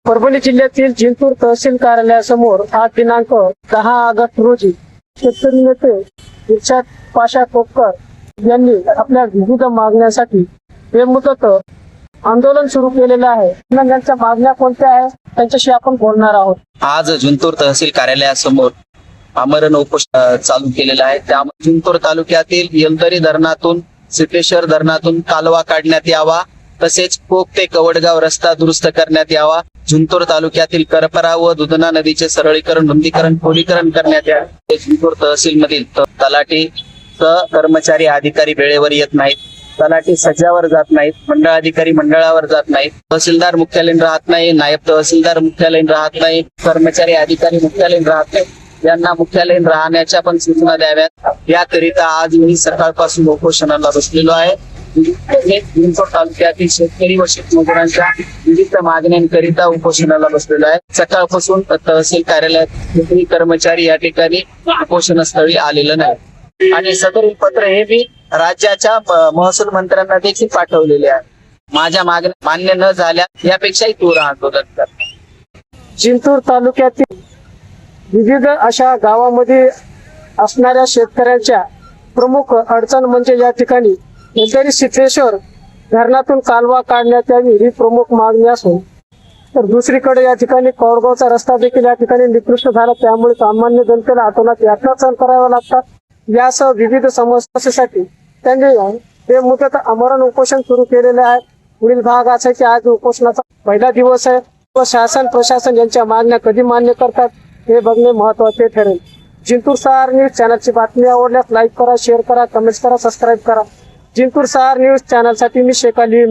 परभणी जिल्ह्यातील जिंतूर तहसील कार्यालयासमोर आज दिनांक 10 ऑगस्ट रोजी शेतकरी नेते इर्शाद पाशा कोपकर यांनी आपल्या विविध मागण्यासाठी बेमुदत आंदोलन सुरू केलेलं आहे. त्यांच्या मागण्या कोणत्या आहेत त्यांच्याशी आपण बोलणार आहोत. आज जिंतूर तहसील कार्यालयासमोर आमरण उपोषण चालू केलेलं आहे. त्यामध्ये जिंतूर तालुक्यातील येलदरी धरणातून सिद्धेश्वर धरणातून कालवा काढण्यात यावा, तसेच कोक ते कवडगाव रस्ता दुरुस्त करण्यात यावा. जिंतूर तालुक्यातील करपरा व दुधना नदीचे सरळीकरण, रुंदीकरण, खोलीकरण करण्यात यावे. जिंतूर तहसील मधील तलाठी कर्मचारी अधिकारी वेळेवर येत नाहीत, तलाठी सज्जावर जात नाहीत, मंडळ अधिकारी मंडळावर जात नाहीत, तहसीलदार मुख्यालयीन राहत नाही, नायब तहसीलदार मुख्यालयीन राहत नाही, कर्मचारी अधिकारी मुख्यालयीन राहत नाही. यांना मुख्यालयीन राहण्याच्या पण सूचना द्याव्यात. याकरिता आज मी सकाळपासून उपोषणाला बसलेलो आहे. जिंतूर तालुक्यातील शेतकरी व शेतमजुरांच्या विविध मागण्यांकरिता उपोषणाला बसलेलो आहे. सकाळपासून तहसील कार्यालयात कर्मचारी या ठिकाणी उपोषणस्थळी आलेलं नाही आणि सदरील पत्र हे मी राज्याच्या महसूल मंत्र्यांना देखील पाठवलेले आहे. माझ्या मागण्या मान्य न झाल्या यापेक्षाही तीव्र आंदोलन कर. जिंतूर तालुक्यातील विविध अशा गावामध्ये असणाऱ्या शेतकऱ्यांच्या प्रमुख अडचण म्हणजे या ठिकाणी येलदरी सिद्धेश्वर धरणातून कालवा काढण्यात यावी ही प्रमुख मागणी असून, तर दुसरीकडे या ठिकाणी कवडगावचा रस्ता देखील या ठिकाणी निकृष्ट झाला, त्यामुळे सामान्य जनतेला आतोनात यात्रा सहन कराव्या लागतात. यासह विविध समस्यांसाठी त्यांनी बेमुदत आमरण उपोषण सुरू केलेले आहे. पुढील भाग असा की आज उपोषणाचा पहिला दिवस आहे व शासन प्रशासन यांच्या मागण्या कधी मान्य करतात हे बघणे महत्वाचे ठरेल. जिंतूर सहार न्यूज चॅनलची बातमी आवडल्यास लाईक करा, शेअर करा, कमेंट्स करा, सबस्क्राईब करा. जिंतूर सहार न्यूज चॅनलसाठी मी शेख अली.